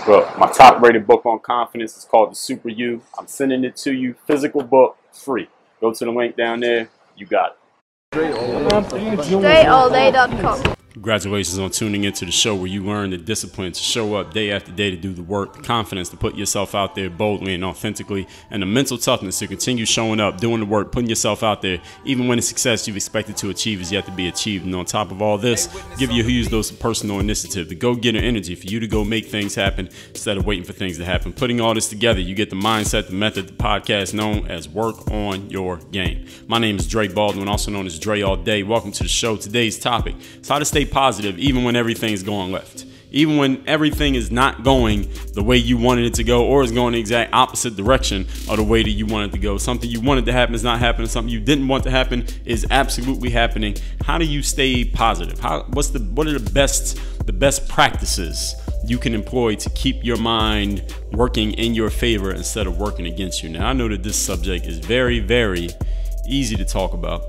Well, my top rated book on confidence is called The Super You. I'm sending it to you, physical book, free. Go to the link down there. You got it. DreAllDay.com. Congratulations on tuning into the show where you learn the discipline to show up day after day to do the work, the confidence to put yourself out there boldly and authentically, and the mental toughness to continue showing up, doing the work, putting yourself out there, even when the success you've expected to achieve is yet to be achieved. And on top of all this, give you a huge dose of personal initiative, the go-getter energy for you to go make things happen instead of waiting for things to happen. Putting all this together, you get the mindset, the method, the podcast known as Work on Your Game. My name is Dre Baldwin, also known as Dre All Day. Welcome to the show. Today's topic is how to stay positive even when everything's going left. Even when everything is not going the way you wanted it to go, or is going the exact opposite direction of the way that you wanted to go. Something you wanted to happen is not happening. Something you didn't want to happen is absolutely happening. How do you stay positive? What are the best practices you can employ to keep your mind working in your favor instead of working against you? Now, I know that this subject is very, very easy to talk about,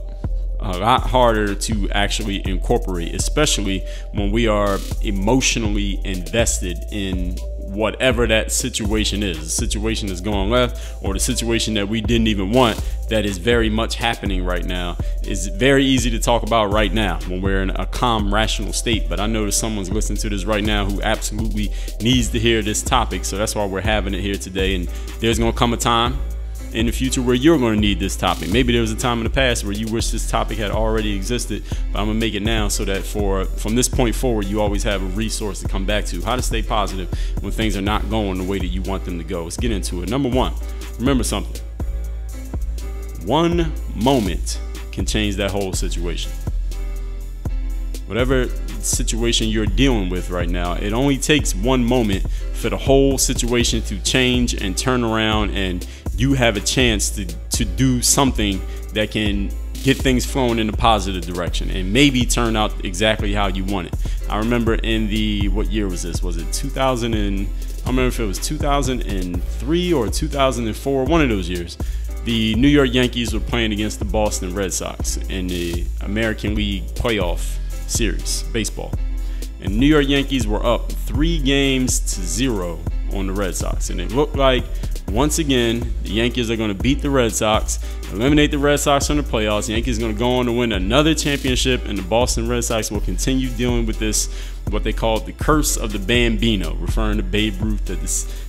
a lot harder to actually incorporate, especially when we are emotionally invested in whatever that situation is. The situation that's going left, or the situation that we didn't even want that is very much happening right now, is very easy to talk about right now when we're in a calm, rational state. But I know that someone's listening to this right now who absolutely needs to hear this topic, so that's why we're having it here today. And there's going to come a time in the future where you're going to need this topic. Maybe there was a time in the past where you wish this topic had already existed, but I'm gonna make it now so that from this point forward, you always have a resource to come back to. How to stay positive when things are not going the way that you want them to go. Let's get into it. Number one, remember something. One moment can change that whole situation. Whatever situation you're dealing with right now, it only takes one moment for the whole situation to change and turn around, and you have a chance to do something that can get things flowing in a positive direction and maybe turn out exactly how you want it. I remember in what year was this? Was it 2000 and, I don't remember if it was 2003 or 2004, one of those years. The New York Yankees were playing against the Boston Red Sox in the American League playoff series, baseball. And New York Yankees were up 3-0 on the Red Sox. And it looked like, once again, the Yankees are going to beat the Red Sox, eliminate the Red Sox from the playoffs. The Yankees are going to go on to win another championship, and the Boston Red Sox will continue dealing with this, what they call the curse of the Bambino, referring to Babe Ruth, that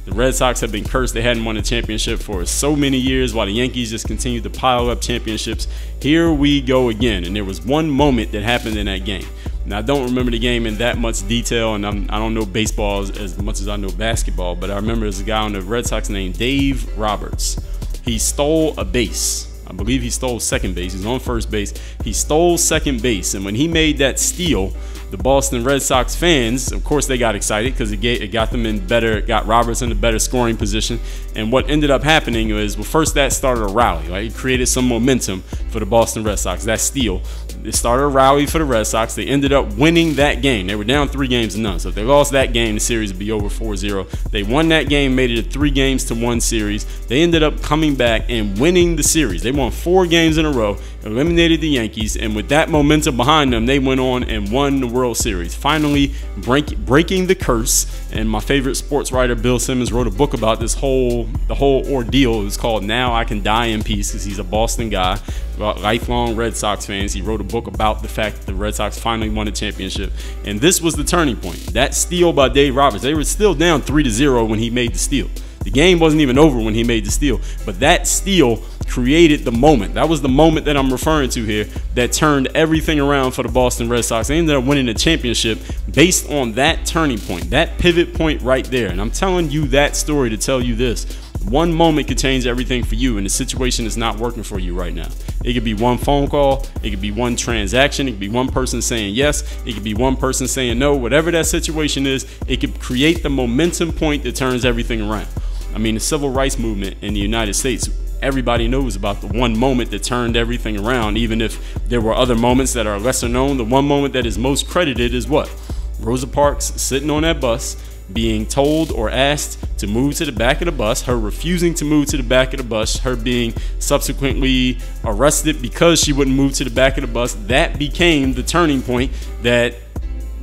the Red Sox have been cursed. They hadn't won a championship for so many years, while the Yankees just continued to pile up championships. Here we go again. And there was one moment that happened in that game. Now, I don't remember the game in that much detail, and I don't know baseball as much as I know basketball, but I remember there's a guy on the Red Sox named Dave Roberts. He stole a base. I believe he stole second base. He's on first base. He stole second base, and when he made that steal, the Boston Red Sox fans, of course, they got excited because it got them in better, got Roberts in a better scoring position. And what ended up happening was, well, first that started a rally, right? It created some momentum for the Boston Red Sox, that steal. It started a rally for the Red Sox. They ended up winning that game. They were down 3-0. So if they lost that game, the series would be over 4-0. They won that game, made it a 3-1 series. They ended up coming back and winning the series. They won 4 games in a row, eliminated the Yankees, and with that momentum behind them, they went on and won the World Series, finally breaking the curse. And my favorite sports writer, Bill Simmons, wrote a book about the whole ordeal. It was called Now I Can Die in Peace, because he's a Boston guy, lifelong Red Sox fans. He wrote a book about the fact that the Red Sox finally won a championship, and this was the turning point. That steal by Dave Roberts. They were still down 3-0 when he made the steal. The game wasn't even over when he made the steal, but that steal created the moment. That was the moment that I'm referring to here that turned everything around for the Boston Red Sox. They ended up winning the championship based on that turning point, that pivot point right there. And I'm telling you that story to tell you this. One moment could change everything for you, and the situation is not working for you right now. It could be one phone call, it could be one transaction, it could be one person saying yes, it could be one person saying no. Whatever that situation is, it could create the momentum point that turns everything around. I mean, the civil rights movement in the United States, everybody knows about the one moment that turned everything around. Even if there were other moments that are lesser known, the one moment that is most credited is what? Rosa Parks sitting on that bus, being told or asked to move to the back of the bus, her refusing to move to the back of the bus, her being subsequently arrested because she wouldn't move to the back of the bus. That became the turning point that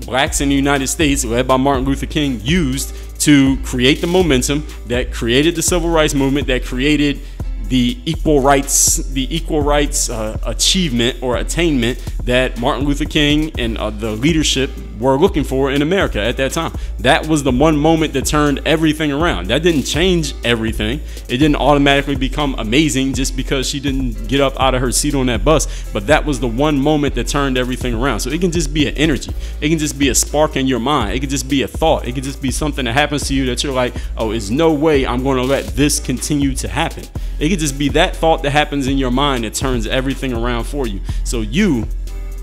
blacks in the United States, led by Martin Luther King, used to create the momentum that created the civil rights movement, that created the equal rights achievement or attainment that Martin Luther King and the leadership were looking for in America at that time. That was the one moment that turned everything around. That didn't change everything. It didn't automatically become amazing just because she didn't get up out of her seat on that bus, but that was the one moment that turned everything around. So it can just be an energy. It can just be a spark in your mind. It can just be a thought. It can just be something that happens to you that you're like, oh, there's no way I'm going to let this continue to happen. It could just be that thought that happens in your mind that turns everything around for you. So you,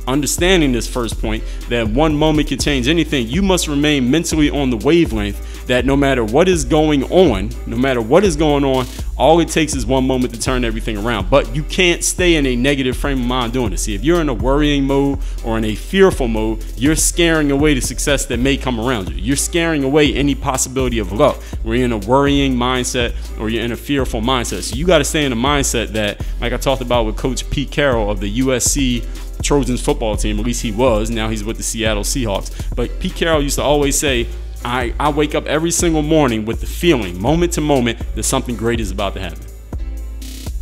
understanding this first point, that one moment can change anything, you must remain mentally on the wavelength that no matter what is going on, all it takes is one moment to turn everything around. But you can't stay in a negative frame of mind doing it. See, if you're in a worrying mode or in a fearful mode, you're scaring away the success that may come around you. You're scaring away any possibility of luck where you're in a worrying mindset or you're in a fearful mindset. So you got to stay in a mindset that, like I talked about with Coach Pete Carroll of the USC Trojans football team, at least he was, now he's with the Seattle Seahawks. But Pete Carroll used to always say, I wake up every single morning with the feeling, moment to moment, that something great is about to happen.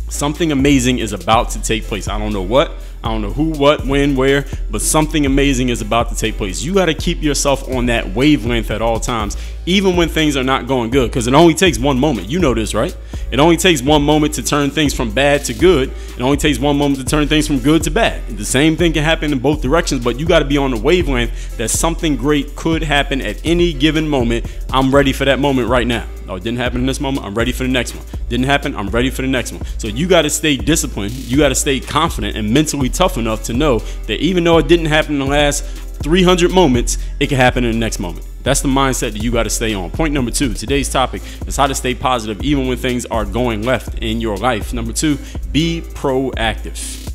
Something amazing is about to take place. I don't know what, I don't know who, what, when, where, but something amazing is about to take place. You got to keep yourself on that wavelength at all times, even when things are not going good, because it only takes one moment. You know this, right? It only takes one moment to turn things from bad to good. It only takes one moment to turn things from good to bad. The same thing can happen in both directions, but you got to be on the wavelength that something great could happen at any given moment. I'm ready for that moment right now. Oh, it didn't happen in this moment, I'm ready for the next one. Didn't happen, I'm ready for the next one. So you got to stay disciplined. You got to stay confident and mentally tough enough to know that even though it didn't happen in the last 300 moments, it can happen in the next moment. That's the mindset that you got to stay on. Point number 2, today's topic is how to stay positive even when things are going left in your life. Number 2, be proactive.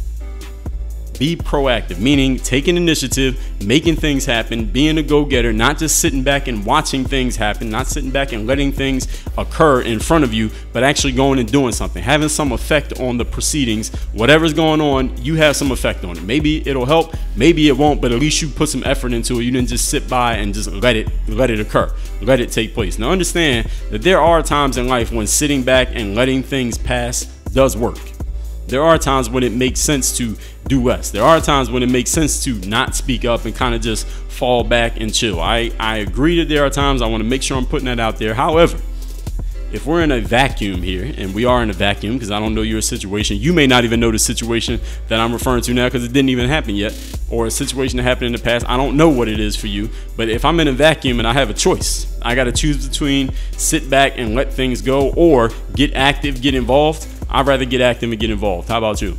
Be proactive, meaning taking initiative, making things happen, being a go-getter, not just sitting back and watching things happen, not sitting back and letting things occur in front of you, but actually going and doing something, having some effect on the proceedings. Whatever's going on, you have some effect on it. Maybe it'll help, maybe it won't, but at least you put some effort into it. You didn't just sit by and just let it occur, let it take place. Now understand that there are times in life when sitting back and letting things pass does work. There are times when it makes sense to do less. There are times when it makes sense to not speak up and kind of just fall back and chill. I agree that there are times. I want to make sure I'm putting that out there. However, if we're in a vacuum here, and we are in a vacuum because I don't know your situation, you may not even know the situation that I'm referring to now because it didn't even happen yet, or a situation that happened in the past. I don't know what it is for you, but if I'm in a vacuum and I have a choice, I got to choose between sit back and let things go or get active, get involved. I'd rather get active and get involved. How about you?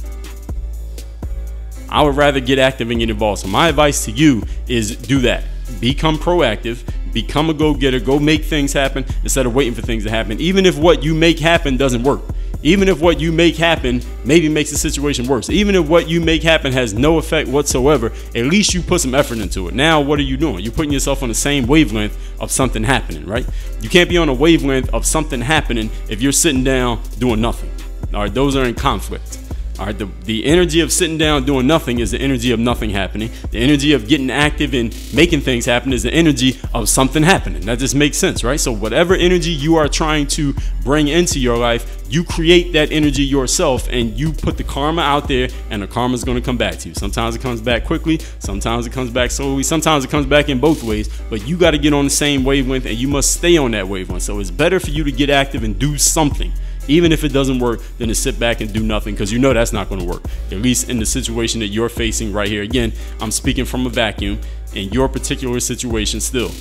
I would rather get active and get involved. So my advice to you is do that. Become proactive, become a go-getter, go make things happen instead of waiting for things to happen. Even if what you make happen doesn't work. Even if what you make happen maybe makes the situation worse. Even if what you make happen has no effect whatsoever, at least you put some effort into it. Now, what are you doing? You're putting yourself on the same wavelength of something happening, right? You can't be on a wavelength of something happening if you're sitting down doing nothing. All right, those are in conflict. All right, the energy of sitting down doing nothing is the energy of nothing happening. The energy of getting active and making things happen is the energy of something happening. That just makes sense, right? So whatever energy you are trying to bring into your life, you create that energy yourself and you put the karma out there, and the karma is going to come back to you. Sometimes it comes back quickly, sometimes it comes back slowly, sometimes it comes back in both ways, but you got to get on the same wavelength and you must stay on that wavelength. So it's better for you to get active and do something, even if it doesn't work, than to sit back and do nothing, because you know that's not going to work, at least in the situation that you're facing right here. Again, I'm speaking from a vacuum. In your particular situation still,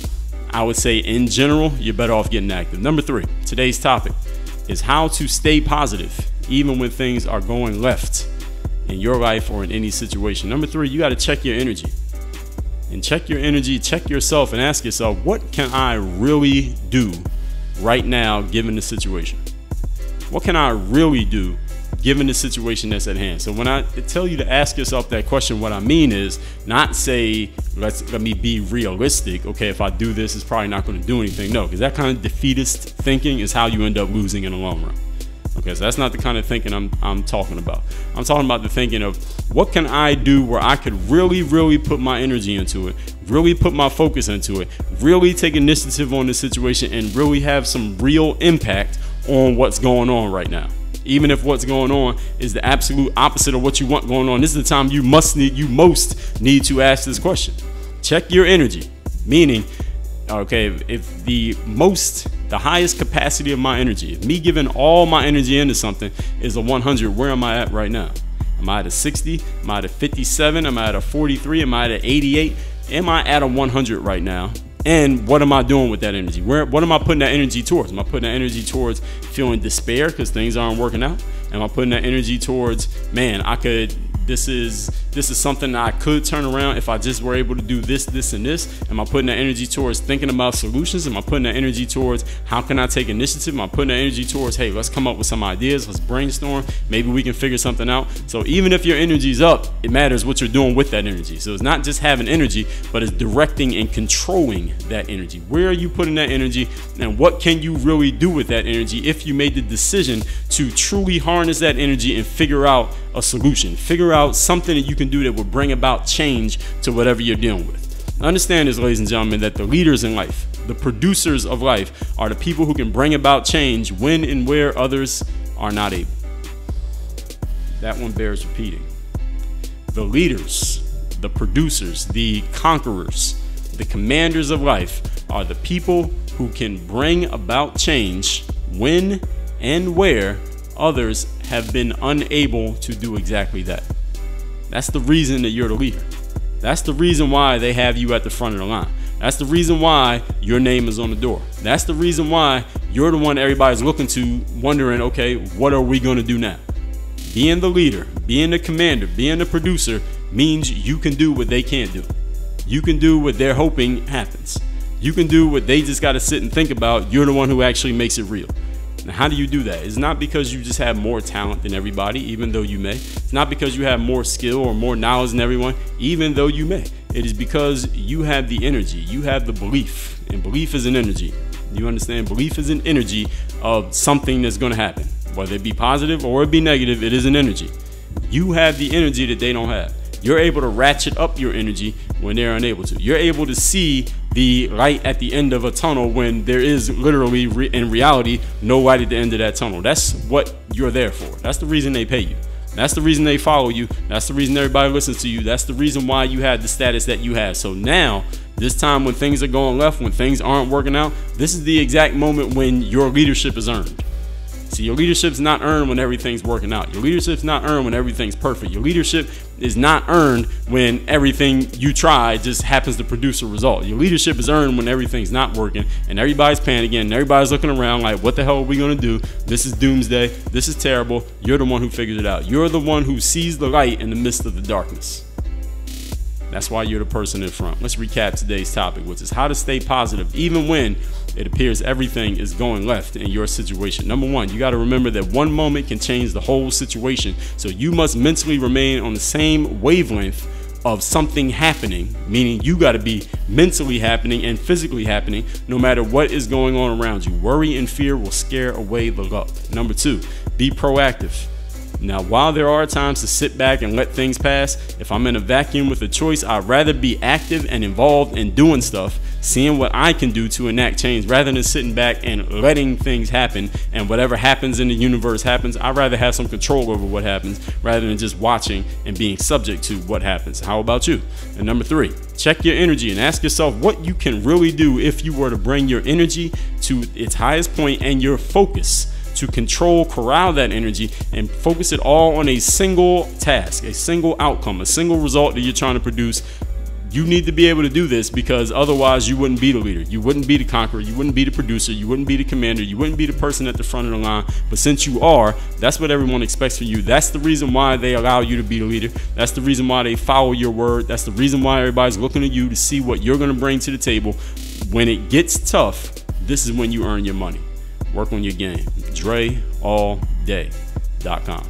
I would say in general, you're better off getting active. Number 3, today's topic is how to stay positive even when things are going left in your life or in any situation. Number 3, you got to check your energy. And check your energy, check yourself and ask yourself, what can I really do right now given the situation? What can I really do given the situation that's at hand? So when I tell you to ask yourself that question, what I mean is not say, let me be realistic. Okay, if I do this, it's probably not going to do anything. No, because that kind of defeatist thinking is how you end up losing in the long run. Okay, so that's not the kind of thinking I'm talking about. I'm talking about the thinking of what can I do where I could really put my energy into it, really put my focus into it, really take initiative on the situation, and really have some real impact on what's going on right now. Even if what's going on is the absolute opposite of what you want going on, this is the time you most need to ask this question. Check your energy, meaning, okay, if the highest capacity of my energy, if me giving all my energy into something is a 100, where am I at right now? Am I at a 60? Am I at a 57? Am I at a 43? Am I at an 88? Am I at a 100 right now? And what am I doing with that energy? What am I putting that energy towards? Am I putting that energy towards feeling despair because things aren't working out? Am I putting that energy towards, man, this is something that I could turn around if I just were able to do this, this, and this? Am I putting that energy towards thinking about solutions? Am I putting that energy towards how can I take initiative? Am I putting that energy towards, hey, let's come up with some ideas, let's brainstorm, maybe we can figure something out? So even if your energy's up, it matters what you're doing with that energy. So it's not just having energy, but it's directing and controlling that energy. Where are you putting that energy, and what can you really do with that energy if you made the decision to truly harness that energy and figure out a solution, figure out something that you can do that will bring about change to whatever you're dealing with. Understand this, ladies and gentlemen, that the leaders in life, the producers of life, are the people who can bring about change when and where others are not able. That one bears repeating. The leaders, the producers, the conquerors, the commanders of life are the people who can bring about change when and where others have been unable to do exactly that. That's the reason that you're the leader. That's the reason why they have you at the front of the line. That's the reason why your name is on the door. That's the reason why you're the one everybody's looking to, wondering, okay, what are we going to do now? Being the leader, being the commander, being the producer means you can do what they can't do. You can do what they're hoping happens. You can do what they just got to sit and think about. You're the one who actually makes it real. Now, how do you do that? It's not because you just have more talent than everybody, even though you may. It's not because you have more skill or more knowledge than everyone, even though you may. It is because you have the energy, you have the belief, and belief is an energy. You understand? Belief is an energy of something that's going to happen. Whether it be positive or it be negative, it is an energy. You have the energy that they don't have. You're able to ratchet up your energy when they're unable to. You're able to see the light at the end of a tunnel when there is literally, in reality, no light at the end of that tunnel. That's what you're there for. That's the reason they pay you. That's the reason they follow you. That's the reason everybody listens to you. That's the reason why you have the status that you have. So now, this time when things are going left, when things aren't working out, this is the exact moment when your leadership is earned. See, your leadership's not earned when everything's working out. Your leadership's not earned when everything's perfect. Your leadership is not earned when everything you try just happens to produce a result. Your leadership is earned when everything's not working and everybody's panicking and everybody's looking around like, what the hell are we going to do? This is doomsday. This is terrible. You're the one who figures it out. You're the one who sees the light in the midst of the darkness. That's why you're the person in front. Let's recap today's topic, which is how to stay positive even when it appears everything is going left in your situation. Number one, you got to remember that one moment can change the whole situation. So you must mentally remain on the same wavelength of something happening, meaning you got to be mentally happening and physically happening no matter what is going on around you. Worry and fear will scare away the luck. Number two, be proactive. Now, while there are times to sit back and let things pass, if I'm in a vacuum with a choice, I'd rather be active and involved in doing stuff, seeing what I can do to enact change, rather than sitting back and letting things happen. And whatever happens in the universe happens. I'd rather have some control over what happens rather than just watching and being subject to what happens. How about you? And number three, check your energy and ask yourself what you can really do if you were to bring your energy to its highest point and your focus to corral that energy and focus it all on a single task, a single outcome, a single result that you're trying to produce. You need to be able to do this because otherwise you wouldn't be the leader. You wouldn't be the conqueror. You wouldn't be the producer. You wouldn't be the commander. You wouldn't be the person at the front of the line. But since you are, that's what everyone expects from you. That's the reason why they allow you to be the leader. That's the reason why they follow your word. That's the reason why everybody's looking at you to see what you're going to bring to the table. When it gets tough, this is when you earn your money. Work on your game. DreAllDay.com.